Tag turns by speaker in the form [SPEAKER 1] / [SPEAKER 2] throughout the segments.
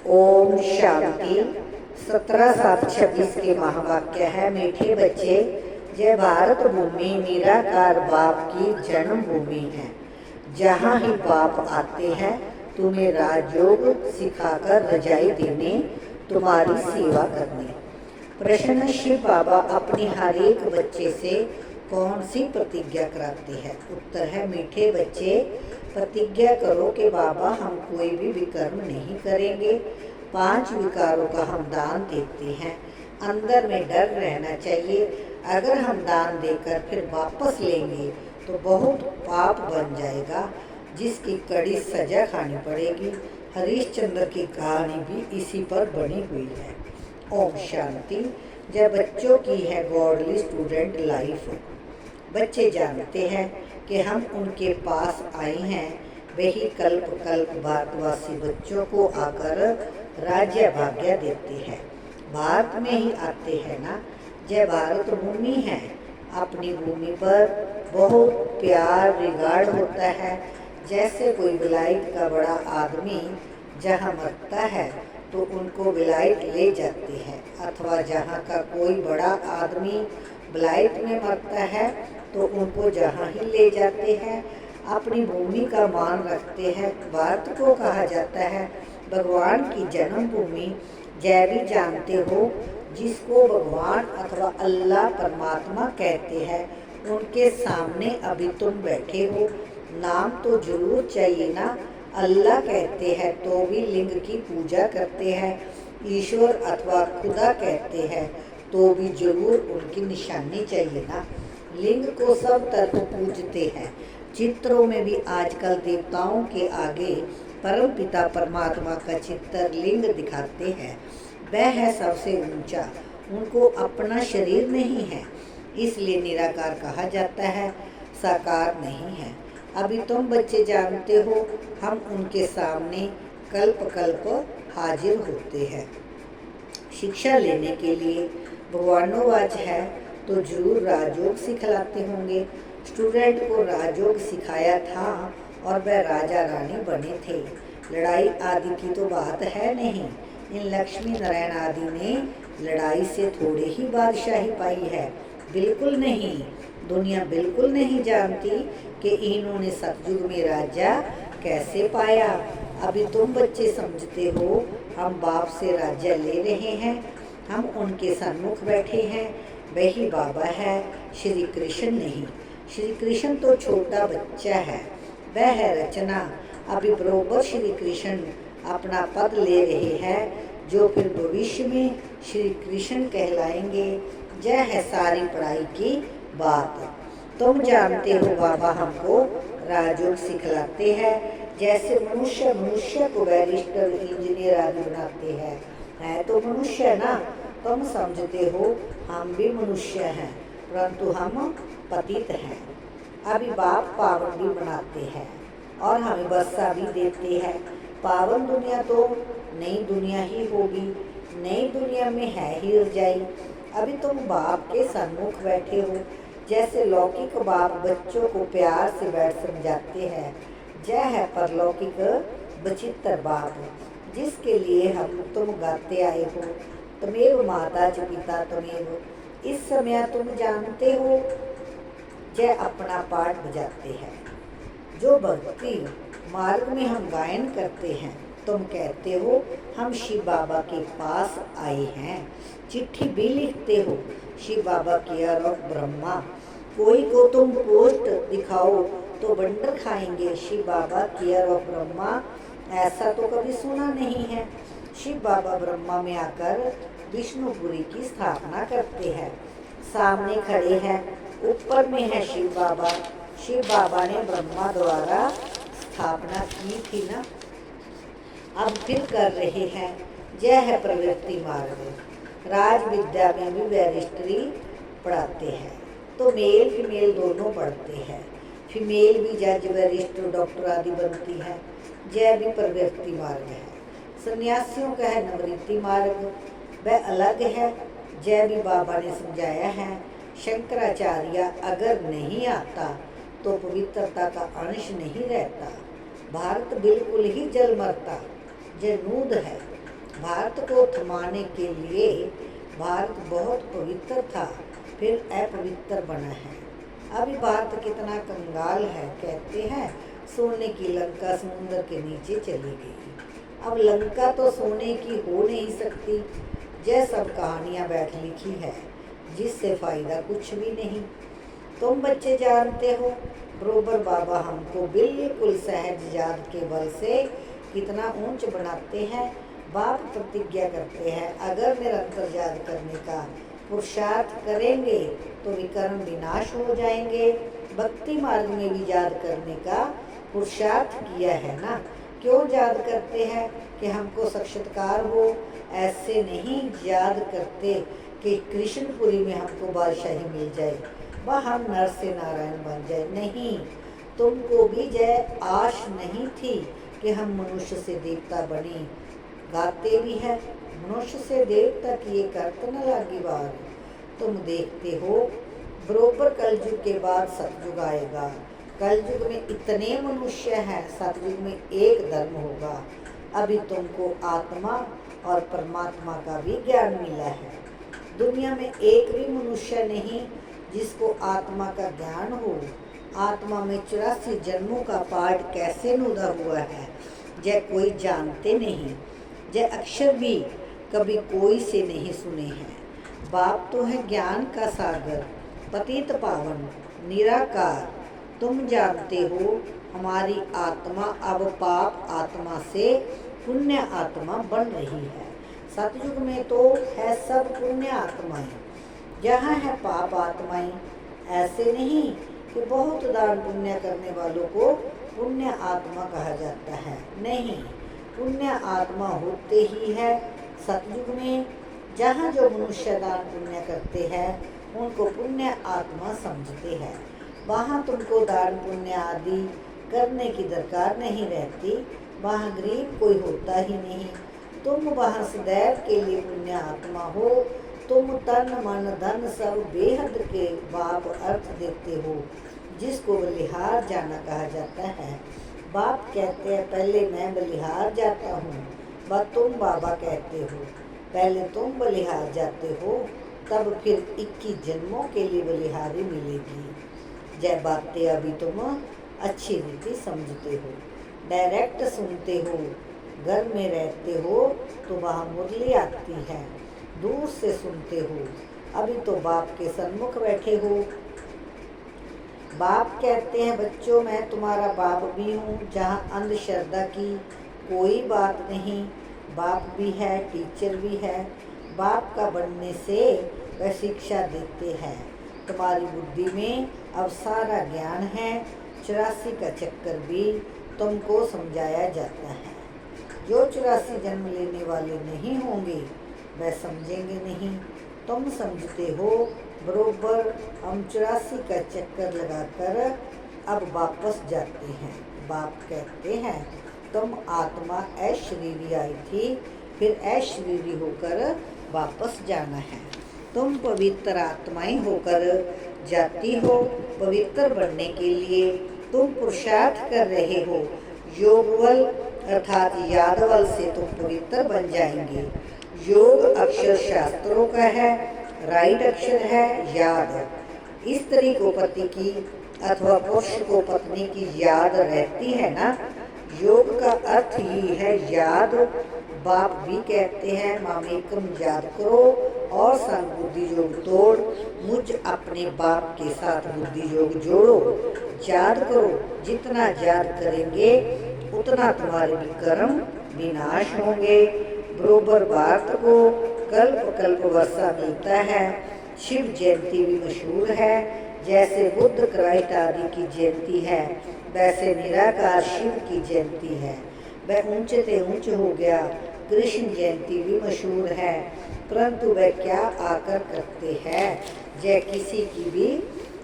[SPEAKER 1] ओम शांति। 17/7/26 के महावाक्य है। मीठे बच्चे, जय भारत भूमि निराकार बाप की जन्मभूमि है। जहाँ ही बाप आते हैं तुम्हें राजयोग सिखाकर रजाई देने, तुम्हारी सेवा करने। प्रश्न, शिव बाबा अपनी हर एक बच्चे से कौन सी प्रतिज्ञा कराते हैं? उत्तर है, मीठे बच्चे, प्रतिज्ञा करो कि बाबा हम कोई भी विकर्म नहीं करेंगे। 5 विकारों का हम दान देते हैं। अंदर में डर रहना चाहिए, अगर हम दान देकर फिर वापस लेंगे तो बहुत पाप बन जाएगा, जिसकी कड़ी सजा खानी पड़ेगी। हरिश्चंद्र की कहानी भी इसी पर बनी हुई है। ओम शांति। जब बच्चों की है गॉडली स्टूडेंट लाइफ। बच्चे जानते हैं कि हम उनके पास आए हैं, वही कल्प कल्प भारतवासी बच्चों को आकर राज्य भाग्य देते हैं। भारत में ही आते हैं ना, जय भारत भूमि है। अपनी भूमि पर बहुत प्यार रिगार्ड होता है। जैसे कोई विलायत का बड़ा आदमी जहाँ मरता है तो उनको विलायत ले जाते हैं, अथवा जहाँ का कोई बड़ा आदमी विलायत में मरता है तो उनको जहाँ ही ले जाते हैं। अपनी भूमि का मान रखते हैं। भारत को कहा जाता है भगवान की जन्मभूमि। जय भी जानते हो, जिसको भगवान अथवा अल्लाह परमात्मा कहते हैं, उनके सामने अभी तुम बैठे हो। नाम तो जरूर चाहिए ना। अल्लाह कहते हैं तो भी लिंग की पूजा करते हैं। ईश्वर अथवा खुदा कहते हैं तो भी जरूर उनकी निशानी चाहिए ना। लिंग को सब तरफ पूजते हैं। चित्रों में भी आजकल देवताओं के आगे परम पिता परमात्मा का चित्र लिंग दिखाते हैं। वह है सबसे ऊंचा, उनको अपना शरीर नहीं है, इसलिए निराकार कहा जाता है, साकार नहीं है। अभी तुम बच्चे जानते हो, हम उनके सामने कल्प कल्प हाजिर होते हैं। शिक्षा लेने के लिए भगवानोवाच है तो जरूर राजयोग सिखलाते होंगे। स्टूडेंट को राजयोग सिखाया था और वह राजा रानी बने थे। लड़ाई आदि की तो बात है नहीं। इन लक्ष्मी नारायण आदि ने लड़ाई से थोड़े ही बादशाही पाई है, बिल्कुल नहीं। दुनिया बिल्कुल नहीं जानती कि इन्होंने सतयुग में राजा कैसे पाया। अभी तुम बच्चे समझते हो हम बाप से राज्य ले रहे हैं, हम उनके सन्मुख बैठे हैं, वही बाबा है, श्री कृष्ण नहीं। श्री कृष्ण तो छोटा बच्चा है, वह है रचना। अभी बरोबर श्री कृष्ण अपना पद ले रहे हैं, जो फिर भविष्य में श्री कृष्ण कहलाएंगे। यह है सारी पढ़ाई की बात। तुम जानते हो बाबा हमको राजयोग सिखलाते हैं। जैसे मनुष्य मनुष्य को बैरिस्टर इंजीनियर आदि बनाते हैं, है तो मनुष्य ना। तुम समझते हो हम भी मनुष्य हैं, परंतु हम पतित हैं। अभी बाप पावन भी बनाते हैं और हमें बस्सा भी देते हैं। पावन दुनिया तो नई दुनिया ही होगी, नई दुनिया में है ही रजाई। अभी तुम बाप के सन्मुख बैठे हो। जैसे लौकिक बाप बच्चों को प्यार से बैठ समझाते हैं, जय है परलौकिक बचित्र बाप, जिसके लिए हम तुम गाते आए हो। तमेव माता च पिता तमेव। इस समय तुम जानते हो, जय अपना पाठ बजाते हैं। जो भक्ति मार्ग में हम गायन करते हैं, तुम कहते हो हम शिव बाबा के पास आए हैं। चिट्ठी भी लिखते हो, शिव बाबा केयर ऑफ ब्रह्मा। कोई को तुम पोस्ट दिखाओ तो बंडर खाएंगे, शिव बाबा केयर ऑफ ब्रह्मा। ऐसा तो कभी सुना नहीं है। शिव बाबा ब्रह्मा में आकर विष्णुपुरी की स्थापना करते हैं। सामने खड़े हैं, ऊपर में है शिव बाबा। शिव बाबा ने ब्रह्मा द्वारा स्थापना की थी ना, अब फिर कर रहे हैं। यह है प्रवृत्ति मार्ग। राज विद्या में भी बैरिस्टरी पढ़ाते हैं, तो मेल फीमेल दोनों पढ़ते हैं। फीमेल भी जज बैरिस्टर डॉक्टर आदि बनती है। यह भी प्रवृत्ति मार्ग है। सन्यासियों का है निवृत्ति मार्ग, वह अलग है। जय भी बाबा ने समझाया है। शंकराचार्य अगर नहीं आता तो पवित्रता का अंश नहीं रहता। भारत बिल्कुल ही जल मरता, जनूद है। भारत को थमाने के लिए भारत बहुत पवित्र था, फिर अपवित्र बना है। अभी भारत कितना कंगाल है। कहते हैं सोने की लंका समुद्र के नीचे चली गई। अब लंका तो सोने की हो नहीं सकती। यह सब कहानियाँ बैठ लिखी है जिससे फायदा कुछ भी नहीं। तुम बच्चे जानते हो बरोबर बाबा हमको बिल्कुल सहज याद के बल से कितना ऊंच बनाते हैं। बाप प्रतिज्ञा करते हैं अगर निरंतर याद करने का पुरुषार्थ करेंगे तो विकर्म विनाश हो जाएंगे। भक्ति मार्ग में भी याद करने का पुरुषार्थ किया है ना। क्यों याद करते हैं कि हमको साक्षात्कार हो। ऐसे नहीं याद करते कि कृष्णपुरी में हमको बादशाही मिल जाए, वह हम नर से नारायण बन जाए। नहीं, तुमको भी जय आश नहीं थी कि हम मनुष्य से देवता बने। गाते भी है मनुष्य से देवता की ये करत न लागी बात। तुम देखते हो बरोबर कलयुग के बाद सतयुग आएगा। कलयुग में इतने मनुष्य हैं, सतयुग में एक धर्म होगा। अभी तुमको आत्मा और परमात्मा का भी ज्ञान मिला है। दुनिया में एक भी मनुष्य नहीं जिसको आत्मा का ज्ञान हो। आत्मा में 84 जन्मों का पाठ कैसे नुदा हुआ है यह कोई जानते नहीं। यह अक्षर भी कभी कोई से नहीं सुने हैं। बाप तो है ज्ञान का सागर, पतित पावन निराकार। तुम जानते हो हमारी आत्मा अब पाप आत्मा से पुण्य आत्मा बन रही है। सतयुग में तो है सब पुण्य आत्माएं, यहाँ है पाप आत्माएं। ऐसे नहीं कि बहुत दान पुण्य करने वालों को पुण्य आत्मा कहा जाता है। नहीं, पुण्य आत्मा होते ही है सतयुग में। जहाँ जो मनुष्य दान पुण्य करते हैं उनको पुण्य आत्मा समझते हैं। वहाँ तुमको दान पुण्य आदि करने की दरकार नहीं रहती। वहाँ गरीब कोई होता ही नहीं। तुम वहाँ सदैव के लिए पुण्य आत्मा हो। तुम तन मन धन सब बेहद के बाप अर्थ देते हो, जिसको बलिहार जाना कहा जाता है। बाप कहते हैं पहले मैं बलिहार जाता हूँ, व तुम बाबा कहते हो पहले तुम बलिहार जाते हो, तब फिर 21 जन्मों के लिए बलिहारी मिलेगी। जय बातें अभी तुम अच्छी रीति समझते हो, डायरेक्ट सुनते हो। घर में रहते हो तो वहाँ मुरली आती है, दूर से सुनते हो। अभी तो बाप के सन्मुख बैठे हो। बाप कहते हैं बच्चों मैं तुम्हारा बाप भी हूँ। जहाँ अंधश्रद्धा की कोई बात नहीं। बाप भी है, टीचर भी है। बाप का बनने से वह शिक्षा देते हैं। तुम्हारी बुद्धि में अब सारा ज्ञान है। 84 का चक्कर भी तुमको समझाया जाता है। जो 84 जन्म लेने वाले नहीं होंगे वह समझेंगे नहीं। तुम समझते हो बरोबर हम 84 का चक्कर लगाकर अब वापस जाते हैं। बाप कहते हैं तुम आत्मा अशरीरी आई थी, फिर अशरीरी होकर वापस जाना है। तुम पवित्र आत्माएं होकर जाती हो। पवित्र बनने के लिए तुम पुरुषार्थ कर रहे हो। योग बल अर्थात याद बल से तुम पवित्र बन जाएंगे। योग अक्षर शास्त्रों का है, राइट अक्षर है याद। स्त्री को पति की अथवा पुरुष को पत्नी की याद रहती है ना। योग का अर्थ ही है याद। बाप भी कहते हैं मामेकम याद करो और संग बुद्धि योग तोड़। मुझ अपने बाप के साथ बुद्धि योग जोड़ो। याद करो, जितना याद करेंगे उतना तुम्हारे विकर्म विनाश होंगे। बरोबर भारत को कल्प कल्प वर्षा मिलता है। शिव जयंती भी मशहूर है। जैसे बुद्ध क्राइस्ट आदि की जयंती है वैसे निराकार शिव की जयंती है। वह ऊंचे से ऊंच हो गया। कृष्ण जयंती भी मशहूर है, परंतु वह क्या आकर करते हैं यह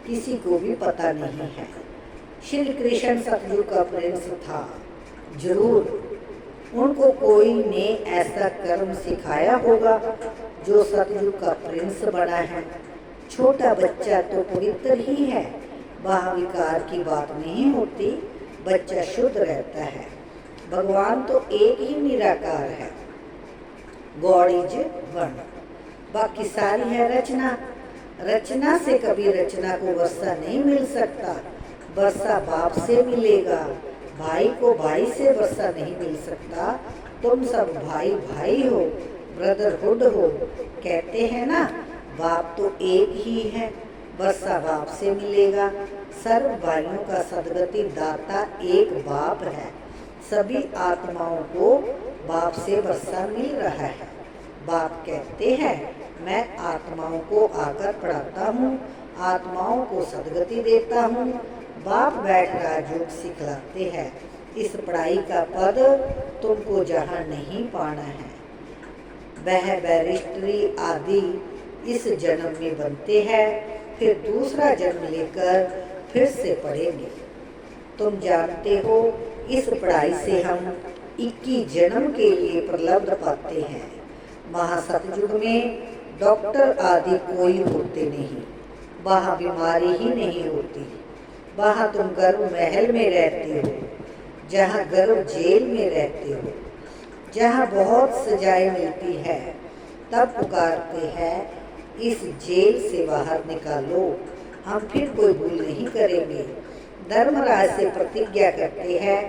[SPEAKER 1] किसी को भी पता नहीं है। श्री कृष्ण सतयुग का प्रिंस था, जरूर उनको कोई ने ऐसा कर्म सिखाया होगा जो सतयुग का प्रिंस बना है। छोटा बच्चा तो पवित्र ही है, वहाँ विकार की बात नहीं होती, बच्चा शुद्ध रहता है। भगवान तो एक ही निराकार है। गौड़िज वर्ण। बाकी सारी है रचना। रचना से कभी रचना को वर्षा नहीं मिल सकता। वर्षा बाप से मिलेगा, भाई को भाई से वर्षा नहीं मिल सकता। तुम सब भाई भाई हो, ब्रदरहुड हो। कहते हैं ना, बाप तो एक ही है, वर्षा बाप से मिलेगा। सर्व भाइयों का सदगति दाता एक बाप है। सभी आत्माओं को बाप से वर्षा मिल रहा है। बाप कहते हैं, मैं आत्माओं को आकर पढ़ाता हूँ, आत्माओं को सदगति देता हूँ। बाप बैठ राजयोग सिखलाते हैं। इस पढ़ाई का पद तुमको जहाँ नहीं पाना है। वह बैरिस्ट्री आदि इस जन्म में बनते हैं, फिर दूसरा जन्म लेकर फिर से पढ़ेंगे। तुम जानते हो, इस पढ़ाई से हम 21 जन्म के लिए प्रलब्ध पाते हैं। महासतयुग में डॉक्टर आदि कोई होते नहीं, वहाँ बीमारी ही नहीं होती। वहाँ तुम गर्व महल में रहते हो, जहाँ गर्व जेल में रहते हो, जहाँ बहुत सजाएं मिलती है। तब पुकारते हैं, इस जेल से बाहर निकालो, हम फिर कोई भूल नहीं करेंगे। धर्मराज से प्रतिज्ञा करते हैं,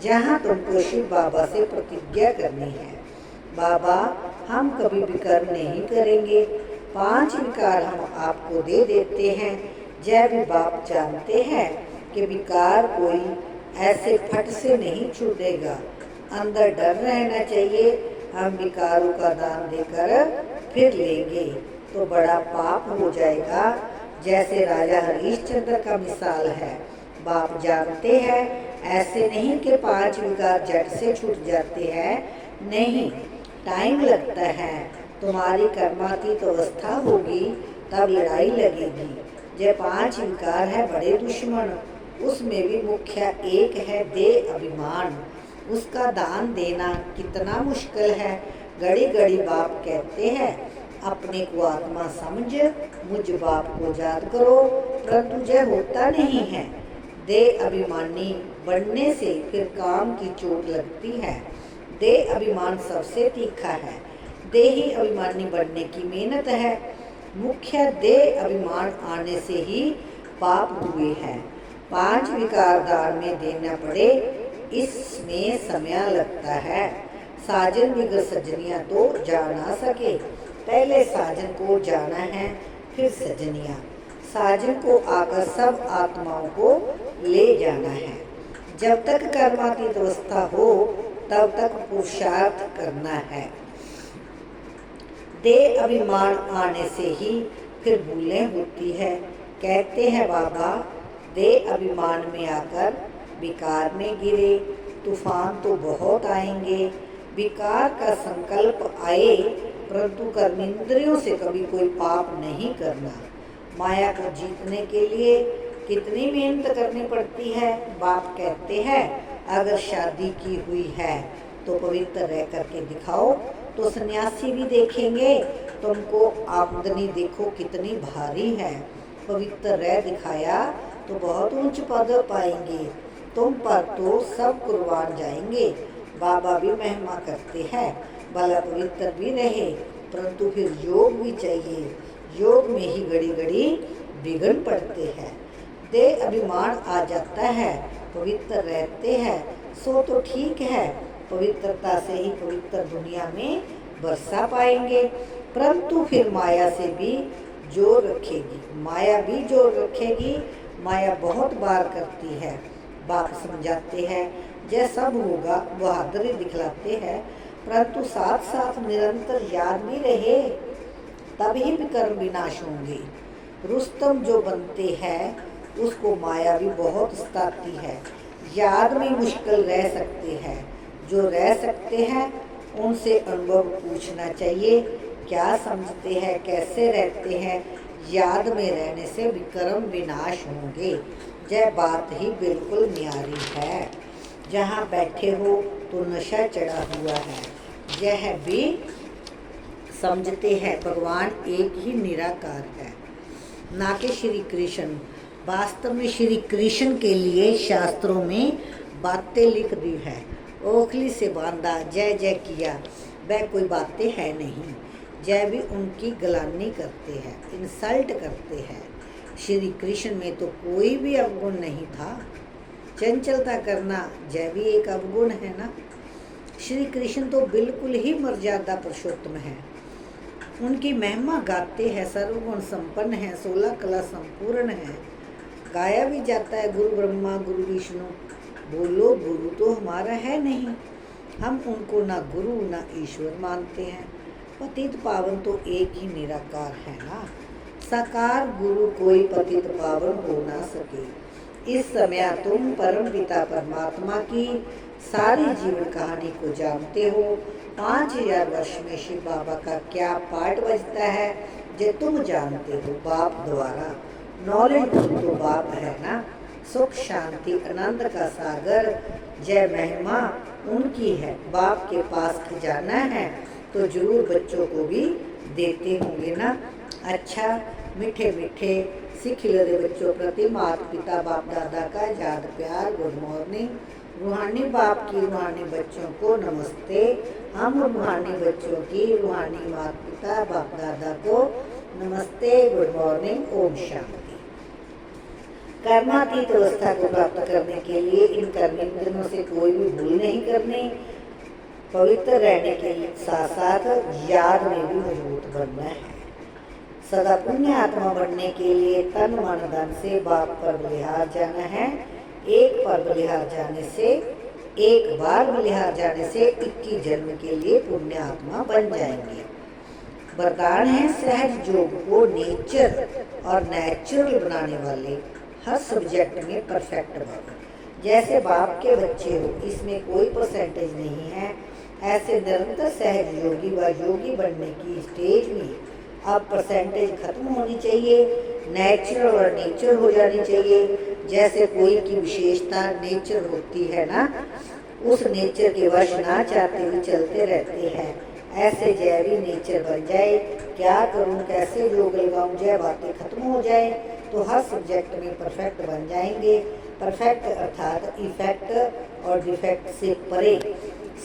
[SPEAKER 1] जहाँ तुमको शिव बाबा से प्रतिज्ञा करनी है। बाबा, हम कभी विकर्म नहीं करेंगे। 5 विकार हम आपको दे देते हैं। जय भी बाप जानते हैं कि विकार कोई ऐसे फट से नहीं छूटेगा। अंदर डर रहना चाहिए, हम विकारों का दान देकर फिर लेंगे तो बड़ा पाप हो जाएगा। जैसे राजा हरिश्चंद्र का मिसाल है। बाप जानते हैं, ऐसे नहीं कि 5 विकार झट से छूट जाते हैं, नहीं, टाइम लगता है। तुम्हारी कर्मातीत अवस्था होगी, तब लड़ाई लगेगी। जब 5 विकार है बड़े दुश्मन, उसमें भी मुख्य एक है देह अभिमान। उसका दान देना कितना मुश्किल है। घड़ी घड़ी बाप कहते हैं, अपने को आत्मा समझ, मुझ बाप को याद करो, परंतु जब होता नहीं है। देह अभिमानी बनने से फिर काम की चोट लगती है। देह अभिमान सबसे तीखा है। देही अभिमानी बनने की मेहनत है। मुख्य देह अभिमान आने से ही पाप हुए हैं। 5 विकार दान में देना पड़े, इसमें समय लगता है। साजन बिगर सजनिया तो जा ना सके। पहले साजन को जाना है, फिर सजनिया। साजन को आकर सब आत्माओं को ले जाना है। जब तक कर्मातीत अवस्था हो, तब तक पुरुषार्थ करना है। देह अभिमान आने से ही फिर भूलें होती है। कहते हैं बाबा, देह अभिमान में आकर विकार में गिरे, तूफान तो बहुत आएंगे। विकार का संकल्प आए, परंतु कर्मेंद्रियों से कभी कोई पाप नहीं करना। माया को जीतने के लिए कितनी मेहनत करनी पड़ती है। बाप कहते हैं, अगर शादी की हुई है तो पवित्र रह करके दिखाओ, तो सन्यासी भी देखेंगे। तुमको आमदनी देखो कितनी भारी है। पवित्र रह दिखाया तो बहुत ऊंच पद पाएंगे। तुम पर तो सब कुर्बान जाएंगे। बाबा भी महिमा करते हैं, भला पवित्र भी रहे, परंतु फिर योग भी चाहिए। योग में ही घड़ी घड़ी बिगड़ पड़ते हैं। देह अभिमान आ जाता है, पवित्र रहते हैं सो तो ठीक है। पवित्रता से ही पवित्र दुनिया में वर्षा पाएंगे, परंतु फिर माया से भी जोर रखेगी। माया भी जोर रखेगी। माया बहुत बार करती है। बाप समझाते हैं, जैसा होगा बहादुरी दिखलाते हैं, परंतु साथ साथ निरंतर याद भी रहे, तभी विकर्म विनाश होंगे। रुस्तम जो बनते हैं उसको माया भी बहुत सताती है। याद में मुश्किल रह सकते हैं। जो रह सकते हैं उनसे अनुभव पूछना चाहिए, क्या समझते हैं, कैसे रहते हैं। याद में रहने से विकर्म विनाश होंगे। यह बात ही बिल्कुल न्यारी है। जहाँ बैठे हो तो नशा चढ़ा हुआ है। यह भी समझते हैं भगवान एक ही निराकार है, ना कि श्री कृष्ण। वास्तव में श्री कृष्ण के लिए शास्त्रों में बातें लिख दी है। ओखली से बांधा, जय जय किया। वह कोई बातें है नहीं। जय भी उनकी गलानी करते हैं, इंसल्ट करते हैं। श्री कृष्ण में तो कोई भी अवगुण नहीं था। चंचलता करना जय भी एक अवगुण है ना। श्री कृष्ण तो बिल्कुल ही मर्यादा पुरुषोत्तम है। उनकी महिमा गाते हैं, सर्वगुण संपन्न है, 16 कला संपूर्ण है। गाया भी जाता है गुरु ब्रह्मा गुरु विष्णु, बोलो गुरु तो हमारा है नहीं। हम उनको ना गुरु ना ईश्वर मानते हैं। पतित पावन तो एक ही निराकार है ना। साकार गुरु कोई पतित पावन हो ना सके। इस समय तुम परम पिता परमात्मा की सारी जीवन कहानी को जानते हो। 5000 वर्ष में शिव बाबा का क्या पाठ बजता है जो तुम जानते हो बाप द्वारा। नॉलेज तो बाप है ना। सुख शांति आनंद का सागर जय महिमा उनकी है। बाप के पास खजाना है तो जरूर बच्चों को भी देते होंगे ना। अच्छा मीठे मीठे सिखिलरे बच्चों प्रति माता पिता बाप दादा का याद प्यार गुड मॉर्निंग। रूहानी बाप की रूहानी बच्चों को नमस्ते। हम रूहानी बच्चों की रूहानी माता पिता बाप दादा को नमस्ते गुड मॉर्निंग ओम शांति। कर्मातीत अवस्था को प्राप्त करने के लिए इन कर्मेंद्रियों से कोई भी भूल नहीं करनी। पवित्र रहने के साथ साथ याद में भी मजबूत बनना है। सदा पुण्य आत्मा बनने के लिए तन मन धन से बाप पर बलिहार जाना है। एक पर बलिहार जाने से, एक बार बलिहार जाने से 21 जन्म के लिए पुण्य आत्मा बन जाएंगे। वरदान है सहज योग को नेचर और नेचुरल बनाने वाले, हर सब्जेक्ट में परफेक्ट बनो। जैसे बाप के बच्चे हो, इसमें कोई परसेंटेज नहीं है। ऐसे निरंतर सहज योगी व योगी बनने की स्टेज में अब परसेंटेज खत्म होनी चाहिए, नेचुरल और नेचर हो जानी चाहिए। जैसे कोई की विशेषता नेचर होती है ना, उस नेचर के वश ना चाहते हुए चलते रहते हैं। ऐसे जय भी नेचर बन जाए। क्या करूं, कैसे योग लगाऊं, जय बातें खत्म हो जाए तो हर सब्जेक्ट में परफेक्ट बन जाएंगे। परफेक्ट अर्थात इफेक्ट और डिफेक्ट से परे।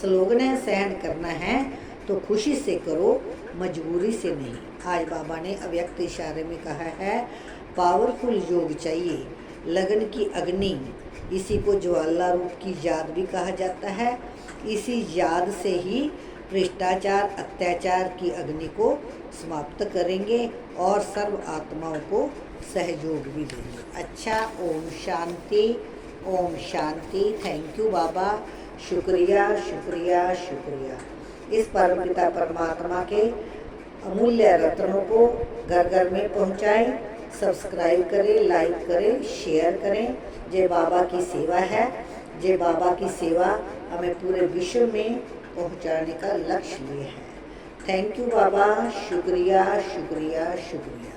[SPEAKER 1] स्लोगन है सहन करना है तो खुशी से करो, मजबूरी से नहीं। आज बाबा ने अव्यक्त इशारे में कहा है पावरफुल योग चाहिए, लगन की अग्नि। इसी को ज्वाला रूप की याद भी कहा जाता है। इसी याद से ही भ्रष्टाचार अत्याचार की अग्नि को समाप्त करेंगे और सर्व आत्माओं को सहयोग भी देंगे। अच्छा ओम शांति ओम शांति। थैंक यू बाबा, शुक्रिया शुक्रिया शुक्रिया। इस परम पिता परमात्मा के अमूल्य रत्नों को घर घर में पहुंचाएं। सब्सक्राइब करें, लाइक करें, शेयर करें। जय बाबा की सेवा है। जय बाबा की सेवा हमें पूरे विश्व में पहुंचाने का लक्ष्य लिए है। थैंक यू बाबा, शुक्रिया शुक्रिया शुक्रिया।